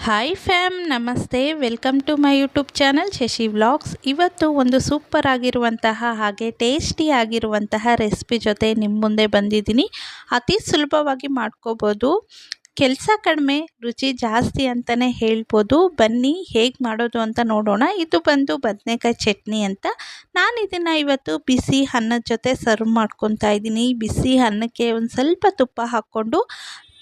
Hi fam, ನಮಸ್ತೆ. Welcome to my YouTube channel Shashi vlogs. ಇವತ್ತು ಒಂದು ಸೂಪರ್ ಆಗಿರುವಂತಹ ಹಾಗೆ ಟೇಸ್ಟಿ ಆಗಿರುವಂತಹ ರೆಸಿಪಿ ಜೊತೆ ನಿಮ್ಮ ಮುಂದೆ ಬಂದಿದ್ದೀನಿ. ಅತಿ ಸುಲಭವಾಗಿ ಮಾಡ್ಕೋಬೋದು. ಕೆಲಸ ಕಡಿಮೆ, ರುಚಿ ಜಾಸ್ತಿ ಅಂತಲೇ ಹೇಳ್ಬೋದು. ಬನ್ನಿ ಹೇಗೆ ಮಾಡೋದು ಅಂತ ನೋಡೋಣ. ಇದು ಬಂದು ಬದನೆಕಾಯಿ ಚಟ್ನಿ ಅಂತ. ನಾನು ಇದನ್ನು ಇವತ್ತು ಬಿಸಿ ಅನ್ನದ ಜೊತೆ ಸರ್ವ್ ಮಾಡ್ಕೊತಾ ಇದ್ದೀನಿ. ಬಿಸಿ ಅನ್ನಕ್ಕೆ ಒಂದು ಸ್ವಲ್ಪ ತುಪ್ಪ ಹಾಕ್ಕೊಂಡು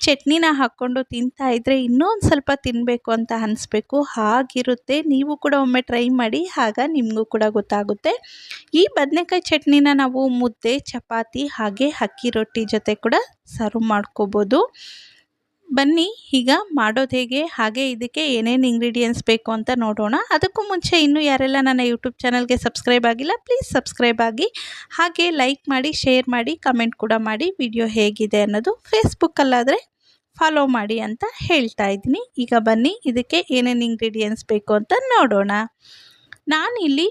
ಚಟ್ನಿನ ಹಾಕ್ಕೊಂಡು ತಿಂತಾ ಇದ್ದರೆ ಇನ್ನೊಂದು ಸ್ವಲ್ಪ ತಿನ್ನಬೇಕು ಅಂತ ಅನಿಸ್ಬೇಕು. ಹಾಗಿರುತ್ತೆ. ನೀವು ಕೂಡ ಒಮ್ಮೆ ಟ್ರೈ ಮಾಡಿ, ಆಗ ನಿಮಗೂ ಕೂಡ ಗೊತ್ತಾಗುತ್ತೆ. ಈ ಬದನೆಕಾಯಿ ಚಟ್ನಿನ ನಾವು ಮುದ್ದೆ, ಚಪಾತಿ ಹಾಗೆ ಅಕ್ಕಿ ರೊಟ್ಟಿ ಜೊತೆ ಕೂಡ ಸರ್ವ್ ಮಾಡ್ಕೋಬೋದು. ಬನ್ನಿ ಈಗ ಮಾಡೋದು ಹೇಗೆ, ಹಾಗೆ ಇದಕ್ಕೆ ಏನೇನು ಇಂಗ್ರೀಡಿಯೆಂಟ್ಸ್ ಬೇಕು ಅಂತ ನೋಡೋಣ. ಅದಕ್ಕೂ ಮುಂಚೆ ಇನ್ನೂ ಯಾರೆಲ್ಲ ನನ್ನ ಯೂಟ್ಯೂಬ್ ಚಾನಲ್ಗೆ ಸಬ್ಸ್ಕ್ರೈಬ್ ಆಗಿಲ್ಲ, ಪ್ಲೀಸ್ ಸಬ್ಸ್ಕ್ರೈಬ್ ಆಗಿ. ಹಾಗೆ ಲೈಕ್ ಮಾಡಿ, ಶೇರ್ ಮಾಡಿ, ಕಮೆಂಟ್ ಕೂಡ ಮಾಡಿ. ವಿಡಿಯೋ ಹೇಗಿದೆ ಅನ್ನೋದು ಫೇಸ್ಬುಕ್ಕಲ್ಲಾದರೆ ಫಾಲೋ ಮಾಡಿ ಅಂತ ಹೇಳ್ತಾ ಇದ್ದೀನಿ. ಈಗ ಬನ್ನಿ ಇದಕ್ಕೆ ಏನೇನು ಇಂಗ್ರೀಡಿಯೆಂಟ್ಸ್ ಬೇಕು ಅಂತ ನೋಡೋಣ. ನಾನಿಲ್ಲಿ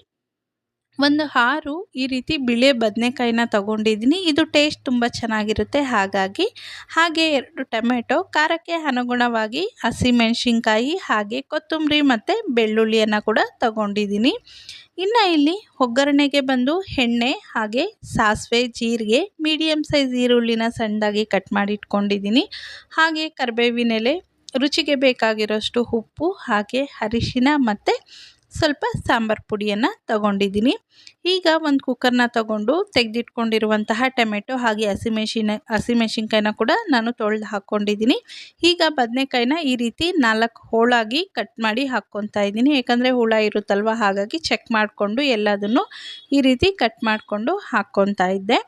ಒಂದು 6 ಈ ರೀತಿ ಬಿಳಿ ಬದನೆಕಾಯಿನ ತೊಗೊಂಡಿದ್ದೀನಿ. ಇದು ಟೇಸ್ಟ್ ತುಂಬ ಚೆನ್ನಾಗಿರುತ್ತೆ ಹಾಗಾಗಿ. ಹಾಗೆ 2 ಟೊಮೆಟೊ, ಖಾರಕ್ಕೆ ಅನುಗುಣವಾಗಿ ಹಸಿಮೆಣಸಿನ್ಕಾಯಿ, ಹಾಗೆ ಕೊತ್ತಂಬರಿ ಮತ್ತು ಬೆಳ್ಳುಳ್ಳಿಯನ್ನು ಕೂಡ ತಗೊಂಡಿದ್ದೀನಿ. ಇನ್ನು ಇಲ್ಲಿ ಒಗ್ಗರಣೆಗೆ ಬಂದು ಎಣ್ಣೆ, ಹಾಗೆ ಸಾಸಿವೆ, ಜೀರಿಗೆ, ಮೀಡಿಯಮ್ ಸೈಜ್ ಈರುಳ್ಳಿನ ಸಣ್ಣದಾಗಿ ಕಟ್ ಮಾಡಿ ಇಟ್ಕೊಂಡಿದ್ದೀನಿ. ಹಾಗೆ ಕರಿಬೇವಿನ ಎಲೆ, ರುಚಿಗೆ ಬೇಕಾಗಿರೋಷ್ಟು ಉಪ್ಪು, ಹಾಗೆ ಅರಿಶಿನ ಮತ್ತು ಸ್ವಲ್ಪ ಸಾಂಬಾರು ಪುಡಿಯನ್ನು ತಗೊಂಡಿದ್ದೀನಿ. ಈಗ ಒಂದು ಕುಕ್ಕರ್ನ ತಗೊಂಡು ತೆಗೆದಿಟ್ಕೊಂಡಿರುವಂತಹ ಟೊಮೆಟೊ ಹಾಗೆ ಹಸಿಮೆಣಸಿನ್ಕಾಯಿನ ಕೂಡ ನಾನು ತೊಳೆದು ಹಾಕ್ಕೊಂಡಿದ್ದೀನಿ. ಈಗ ಬದನೆಕಾಯಿನ ಈ ರೀತಿ 4 ಹೋಳಾಗಿ ಕಟ್ ಮಾಡಿ ಹಾಕ್ಕೊತಾ ಇದ್ದೀನಿ. ಯಾಕಂದರೆ ಹುಳ ಇರುತ್ತಲ್ವ, ಹಾಗಾಗಿ ಚೆಕ್ ಮಾಡಿಕೊಂಡು ಎಲ್ಲದನ್ನು ಈ ರೀತಿ ಕಟ್ ಮಾಡಿಕೊಂಡು ಹಾಕ್ಕೊತಾ ಇದ್ದೆ.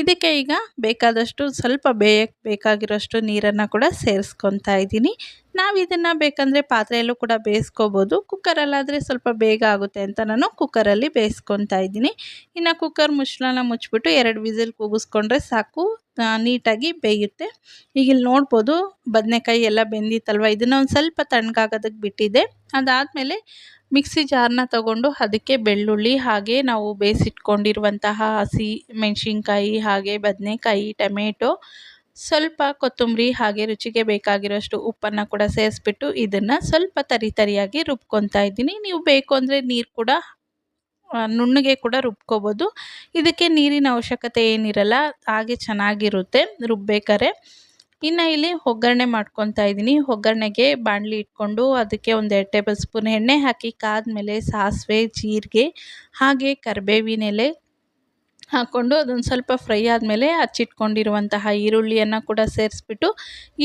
ಇದಕ್ಕೆ ಈಗ ಬೇಕಾದಷ್ಟು ಸ್ವಲ್ಪ ಬೇಯಕ್ಕೆ ಬೇಕಾಗಿರೋಷ್ಟು ನೀರನ್ನು ಕೂಡ ಸೇರಿಸ್ಕೊತಾ ಇದ್ದೀನಿ. ನಾವು ಇದನ್ನು ಬೇಕಂದರೆ ಪಾತ್ರೆಯಲ್ಲೂ ಕೂಡ ಬೇಯಿಸ್ಕೋಬೋದು. ಕುಕ್ಕರಲ್ಲಾದರೆ ಸ್ವಲ್ಪ ಬೇಗ ಆಗುತ್ತೆ ಅಂತ ನಾನು ಕುಕ್ಕರಲ್ಲಿ ಬೇಯಿಸ್ಕೊತಾ ಇದ್ದೀನಿ. ಇನ್ನು ಕುಕ್ಕರ್ ಮುಚ್ಚಳನ ಮುಚ್ಚಿಬಿಟ್ಟು 2 ವಿಸಿಲ್ ಕೂಗಿಸ್ಕೊಂಡ್ರೆ ಸಾಕು, ನೀಟಾಗಿ ಬೇಯುತ್ತೆ. ಈಗ ಇಲ್ಲಿ ನೋಡ್ಬೋದು ಬದನೆಕಾಯಿ ಎಲ್ಲ ಬೆಂದಿತ್ತಲ್ವ, ಇದನ್ನು ಒಂದು ಸ್ವಲ್ಪ ತಣ್ಣಗಾಗೋದಕ್ಕೆ ಬಿಟ್ಟಿದ್ದೆ. ಅದಾದಮೇಲೆ ಮಿಕ್ಸಿ ಜಾರ್ನ ತಗೊಂಡು ಅದಕ್ಕೆ ಬೆಳ್ಳುಳ್ಳಿ, ಹಾಗೆ ನಾವು ಬೇಯಿಸಿಟ್ಕೊಂಡಿರುವಂತಹ ಹಸಿ ಮೆಣಸಿನ್ಕಾಯಿ, ಹಾಗೆ ಬದನೆಕಾಯಿ, ಟೊಮೆಟೊ, ಸ್ವಲ್ಪ ಕೊತ್ತಂಬರಿ, ಹಾಗೆ ರುಚಿಗೆ ಬೇಕಾಗಿರೋಷ್ಟು ಉಪ್ಪನ್ನು ಕೂಡ ಸೇರಿಸ್ಬಿಟ್ಟು ಇದನ್ನು ಸ್ವಲ್ಪ ತರಿಯಾಗಿ ರುಬ್ಕೊತಾ ಇದ್ದೀನಿ. ನೀವು ಬೇಕು ಅಂದರೆ ನೀರು ಕೂಡ ನುಣ್ಣಗೆ ಕೂಡ ರುಬ್ಕೋಬೋದು. ಇದಕ್ಕೆ ನೀರಿನ ಅವಶ್ಯಕತೆ ಏನಿರಲ್ಲ, ಹಾಗೆ ಚೆನ್ನಾಗಿರುತ್ತೆ ರುಬ್ಬೇಕಾರೆ. ಇನ್ನು ಇಲ್ಲಿ ಒಗ್ಗರಣೆ ಮಾಡ್ಕೊತಾ ಇದ್ದೀನಿ. ಒಗ್ಗರಣೆಗೆ ಬಾಣಲಿ ಇಟ್ಕೊಂಡು ಅದಕ್ಕೆ ಒಂದು 2 ಟೇಬಲ್ ಸ್ಪೂನ್ ಎಣ್ಣೆ ಹಾಕಿ ಕಾದ್ಮೇಲೆ ಸಾಸಿವೆ, ಜೀರಿಗೆ, ಹಾಗೆ ಕರಿಬೇವಿನ ಎಲೆ ಹಾಕ್ಕೊಂಡು ಅದೊಂದು ಸ್ವಲ್ಪ ಫ್ರೈ ಆದಮೇಲೆ ಹಚ್ಚಿಟ್ಕೊಂಡಿರುವಂತಹ ಈರುಳ್ಳಿಯನ್ನು ಕೂಡ ಸೇರಿಸ್ಬಿಟ್ಟು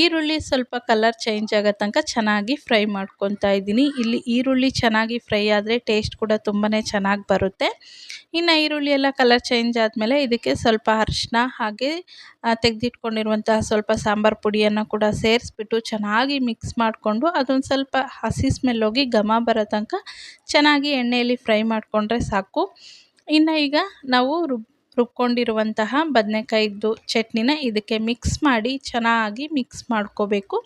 ಈರುಳ್ಳಿ ಸ್ವಲ್ಪ ಕಲರ್ ಚೇಂಜ್ ಆಗೋ ತನಕ ಚೆನ್ನಾಗಿ ಫ್ರೈ ಮಾಡ್ಕೊತಾ ಇದ್ದೀನಿ. ಇಲ್ಲಿ ಈರುಳ್ಳಿ ಚೆನ್ನಾಗಿ ಫ್ರೈ ಆದರೆ ಟೇಸ್ಟ್ ಕೂಡ ತುಂಬಾ ಚೆನ್ನಾಗಿ ಬರುತ್ತೆ. ಇನ್ನು ಈರುಳ್ಳಿ ಎಲ್ಲ ಕಲರ್ ಚೇಂಜ್ ಆದಮೇಲೆ ಇದಕ್ಕೆ ಸ್ವಲ್ಪ ಅರಿಶಿನ, ಹಾಗೆ ತೆಗೆದಿಟ್ಕೊಂಡಿರುವಂತಹ ಸ್ವಲ್ಪ ಸಾಂಬಾರು ಪುಡಿಯನ್ನು ಕೂಡ ಸೇರಿಸ್ಬಿಟ್ಟು ಚೆನ್ನಾಗಿ ಮಿಕ್ಸ್ ಮಾಡಿಕೊಂಡು ಅದೊಂದು ಸ್ವಲ್ಪ ಹಸಿ ಸ್ಮೆಲ್ ಹೋಗಿ ಘಮ ಬರೋ ತನಕ ಚೆನ್ನಾಗಿ ಎಣ್ಣೆಯಲ್ಲಿ ಫ್ರೈ ಮಾಡಿಕೊಂಡ್ರೆ ಸಾಕು. ಇನ್ನು ಈಗ ನಾವು ರುಬ್ಕೊಂಡಿರುವಂತಹ ಬದನೆಕಾಯಿದ್ದು ಚಟ್ನಿನ ಇದಕ್ಕೆ ಮಿಕ್ಸ್ ಮಾಡಿ ಚೆನ್ನಾಗಿ ಮಿಕ್ಸ್ ಮಾಡ್ಕೋಬೇಕು.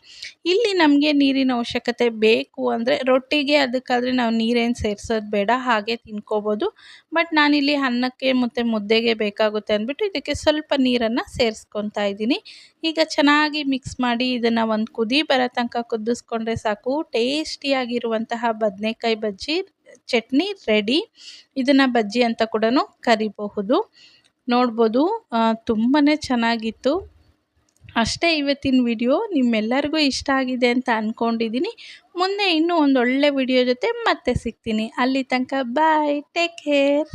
ಇಲ್ಲಿ ನಮಗೆ ನೀರಿನ ಅವಶ್ಯಕತೆ ಬೇಕು ಅಂದರೆ ರೊಟ್ಟಿಗೆ ಅದಕ್ಕಾದರೆ ನಾವು ನೀರೇನು ಸೇರಿಸೋದು ಬೇಡ, ಹಾಗೆ ತಿನ್ಕೋಬೋದು. ಬಟ್ ನಾನಿಲ್ಲಿ ಅನ್ನಕ್ಕೆ ಮತ್ತು ಮುದ್ದೆಗೆ ಬೇಕಾಗುತ್ತೆ ಅಂದ್ಬಿಟ್ಟು ಇದಕ್ಕೆ ಸ್ವಲ್ಪ ನೀರನ್ನು ಸೇರಿಸ್ಕೊತಾ ಇದ್ದೀನಿ. ಈಗ ಚೆನ್ನಾಗಿ ಮಿಕ್ಸ್ ಮಾಡಿ ಇದನ್ನು ಒಂದು ಕುದಿ ಬರೋ ತನಕ ಕುದಿಸ್ಕೊಂಡ್ರೆ ಸಾಕು. ಟೇಸ್ಟಿಯಾಗಿರುವಂತಹ ಬದನೆಕಾಯಿ ಬಜ್ಜಿ ಚಟ್ನಿ ರೆಡಿ. ಇದನ್ನು ಬಜ್ಜಿ ಅಂತ ಕೂಡ ಕರಿಬಹುದು. ನೋಡ್ಬೋದು ತುಂಬಾ ಚೆನ್ನಾಗಿತ್ತು. ಅಷ್ಟೇ ಇವತ್ತಿನ ವಿಡಿಯೋ. ನಿಮ್ಮೆಲ್ಲರಿಗೂ ಇಷ್ಟ ಆಗಿದೆ ಅಂತ ಅಂದ್ಕೊಂಡಿದ್ದೀನಿ. ಮುಂದೆ ಇನ್ನೂ ಒಂದು ಒಳ್ಳೆ ವಿಡಿಯೋ ಜೊತೆ ಮತ್ತೆ ಸಿಗ್ತೀನಿ. ಅಲ್ಲಿ ತನಕ ಬಾಯ್, ಟೇಕ್ ಕೇರ್.